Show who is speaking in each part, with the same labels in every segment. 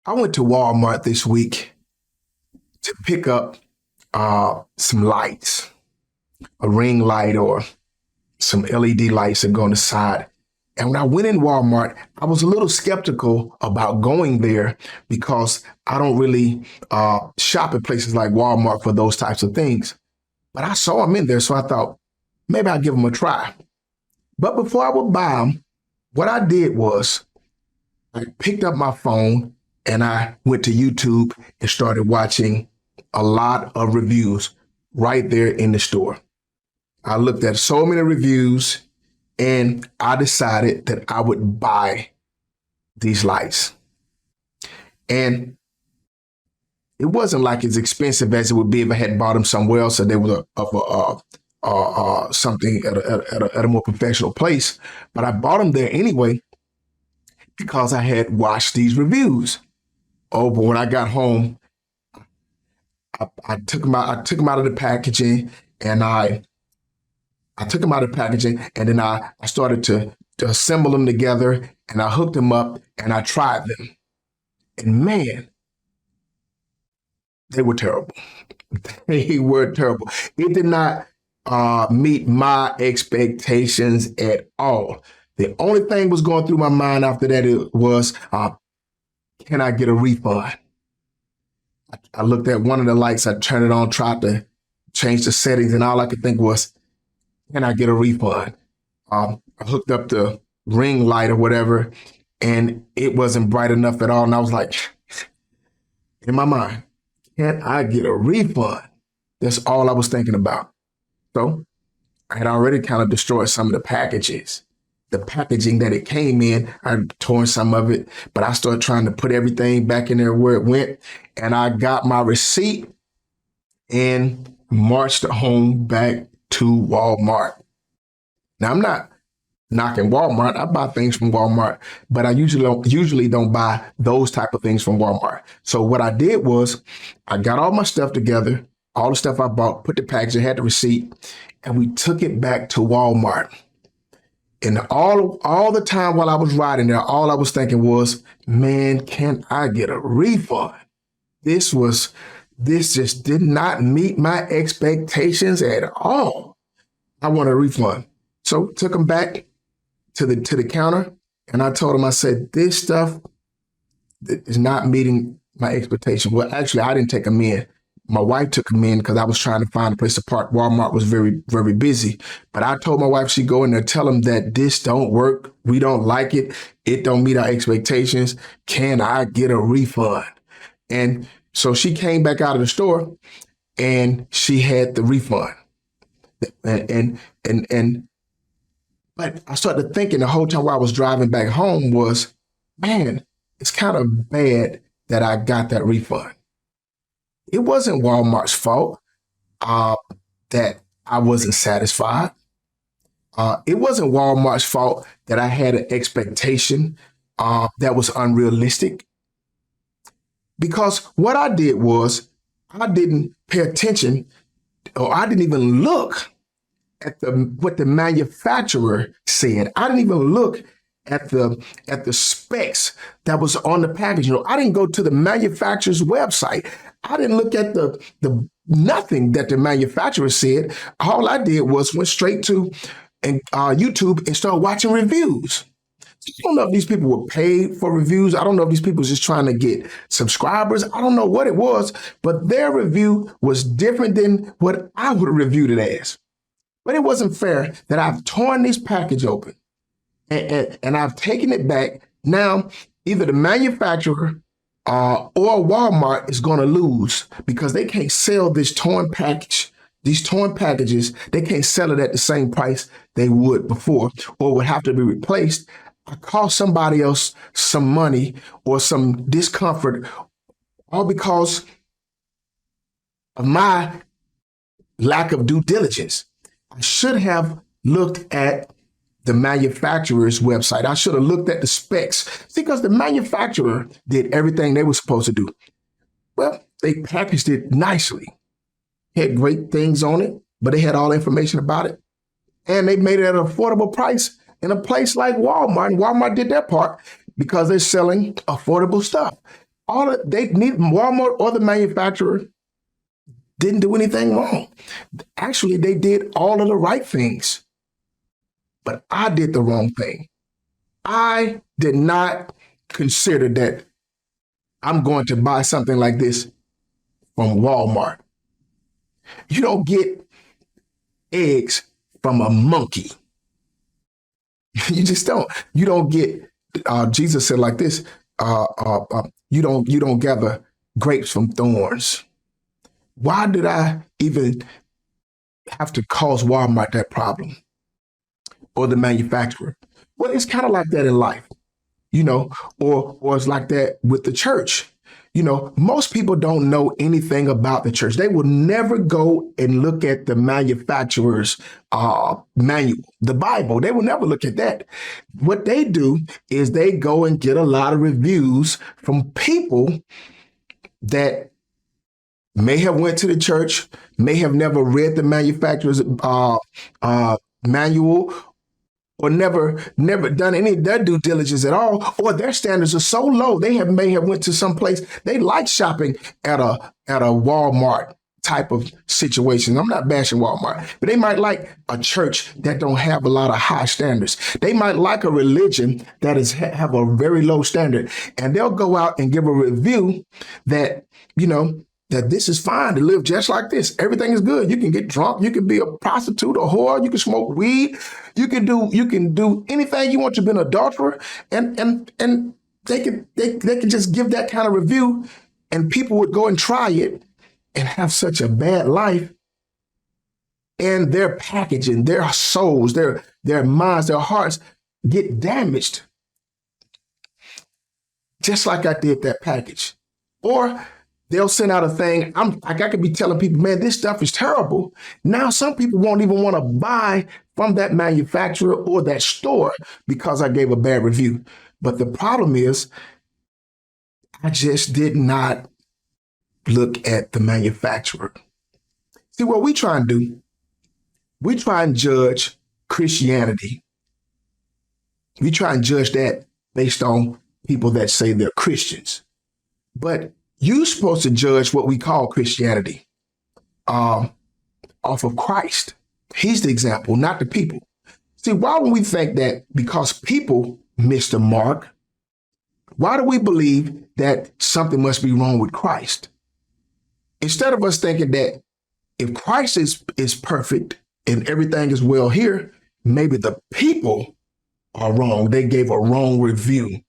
Speaker 1: I went to Walmart this week to pick up some lights, a ring light or some LED lights that go on the side. And when I went in Walmart, I was a little skeptical about going there because I don't really shop at places like Walmart for those types of things. But I saw them in there, so I thought maybe I'll give them a try. But before I would buy them, what I did was I picked up my phone and I went to YouTube and started watching a lot of reviews right there in the store. I looked at so many reviews and I decided that I would buy these lights. And it wasn't like as expensive as it would be if I had bought them somewhere else or they were something at a more professional place. But I bought them there anyway because I had watched these reviews. Oh, but when I got home, I took them out of the packaging, and I took them out of the packaging, and then I started to assemble them together, and I hooked them up, and I tried them. And man, they were terrible. They were terrible. It did not meet my expectations at all. The only thing was going through my mind after that was, can I get a refund? I looked at one of the lights, I turned it on, tried to change the settings, and all I could think was, can I get a refund? I hooked up the ring light or whatever, and it wasn't bright enough at all. And I was like, in my mind, can I get a refund? That's all I was thinking about. So I had already kind of destroyed some of the packages. The packaging that it came in, I torn some of it, but I started trying to put everything back in there where it went. And I got my receipt and marched home back to Walmart. Now, I'm not knocking Walmart. I buy things from Walmart, but I usually don't buy those type of things from Walmart. So what I did was I got all my stuff together, all the stuff I bought, put the package, I had the receipt, and we took it back to Walmart. And all the time while I was riding there, all I was thinking was, man, can I get a refund? This just did not meet my expectations at all. I want a refund. So took them back to the counter, and I told him, I said, this stuff is not meeting my expectation. Well, actually, I didn't take them in. My wife took them in because I was trying to find a place to park. Walmart was very, very busy. But I told my wife she'd go in there, tell them that this don't work. We don't like it. It don't meet our expectations. Can I get a refund? And so she came back out of the store and she had the refund. But I started thinking the whole time while I was driving back home was, man, it's kind of bad that I got that refund. It wasn't Walmart's fault that I wasn't satisfied. It wasn't Walmart's fault that I had an expectation that was unrealistic. Because what I did was I didn't pay attention, or I didn't even look at what the manufacturer said. I didn't even look at the specs that was on the package. You know, I didn't go to the manufacturer's website. I didn't look at the nothing that the manufacturer said. All I did was went straight to YouTube and started watching reviews. I don't know if these people were paid for reviews. I don't know if these people were just trying to get subscribers. I don't know what it was, but their review was different than what I would have reviewed it as. But it wasn't fair that I've torn this package open and I've taken it back. Now, either the manufacturer or Walmart is going to lose because they can't sell this torn package, these torn packages. They can't sell it at the same price they would before, or would have to be replaced. I cost somebody else some money or some discomfort, all because of my lack of due diligence. I should have looked at the manufacturer's website. I should have looked at the specs. See, because the manufacturer did everything they were supposed to do. Well, they packaged it nicely, had great things on it, but they had all the information about it. And they made it at an affordable price in a place like Walmart. And Walmart did their part because they're selling affordable stuff. Walmart or the manufacturer didn't do anything wrong. Actually, they did all of the right things, but I did the wrong thing. I did not consider that I'm going to buy something like this from Walmart. You don't get eggs from a monkey. You just don't. You don't get. Jesus said like this. You don't gather grapes from thorns. Why did I even have to cause Walmart that problem or the manufacturer? Well, it's kind of like that in life, or it's like that with the church. Most people don't know anything about the church. They will never go and look at the manufacturer's manual, the Bible. They will never look at that. What they do is they go and get a lot of reviews from people that may have went to the church, may have never read the manufacturer's manual, or never done any of their due diligence at all, or their standards are so low they may have went to some place. They like shopping at a Walmart type of situation. I'm not bashing Walmart, but they might like a church that don't have a lot of high standards. They might like a religion that have a very low standard, and they'll go out and give a review that that this is fine to live just like this. Everything is good. You can get drunk. You can be a prostitute, a whore. You can smoke weed. You can do anything you want to be an adulterer. And they can just give that kind of review, and people would go and try it and have such a bad life. And their packaging, their souls, their minds, their hearts get damaged. Just like I did that package. Or they'll send out a thing. I could be telling people, man, this stuff is terrible. Now some people won't even want to buy from that manufacturer or that store because I gave a bad review. But the problem is, I just did not look at the manufacturer. See, what we try and do, we try and judge Christianity. We try and judge that based on people that say they're Christians. But you're supposed to judge what we call Christianity off of Christ. He's the example, not the people. See, why would we think that because people missed the mark, why do we believe that something must be wrong with Christ? Instead of us thinking that if Christ is perfect and everything is well here, maybe the people are wrong. They gave a wrong review.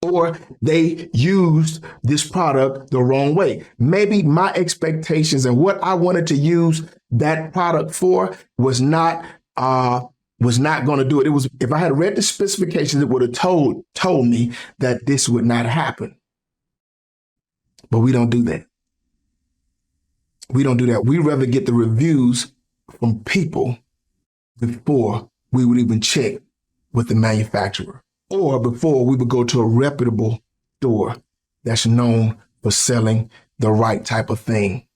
Speaker 1: Or they used this product the wrong way. Maybe my expectations and what I wanted to use that product for was not going to do it. It was, if I had read the specifications, it would have told me that this would not happen. But we don't do that. We don't do that. We rather get the reviews from people before we would even check with the manufacturer, or before we would go to a reputable store that's known for selling the right type of thing.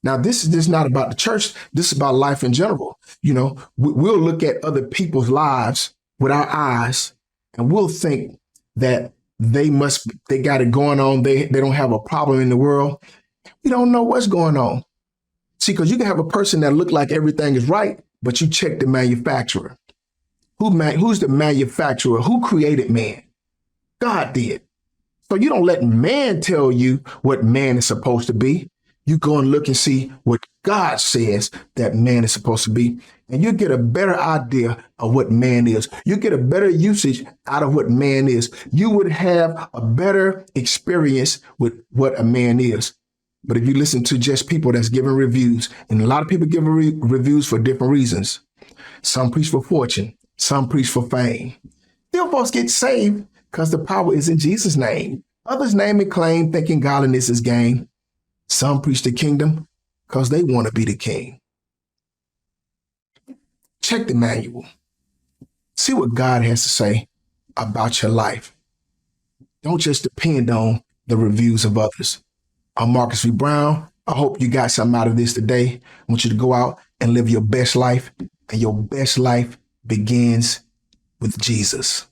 Speaker 1: Now, this is just not about the church. This is about life in general. We'll look at other people's lives with our eyes, and we'll think that they got it going on. They don't have a problem in the world. We don't know what's going on. See, because you can have a person that look like everything is right, but you check the manufacturer. Who's the manufacturer? Who created man? God did. So you don't let man tell you what man is supposed to be. You go and look and see what God says that man is supposed to be, and you get a better idea of what man is. You get a better usage out of what man is. You would have a better experience with what a man is. But if you listen to just people that's giving reviews, and a lot of people give reviews for different reasons. Some preach for fortune. Some preach for fame. Still folks get saved because the power is in Jesus' name. Others name and claim thinking godliness is gain. Some preach the kingdom because they want to be the king. Check the manual. See what God has to say about your life. Don't just depend on the reviews of others. I'm Marcus V. Brown. I hope you got something out of this today. I want you to go out and live your best life, and your best life begins with Jesus.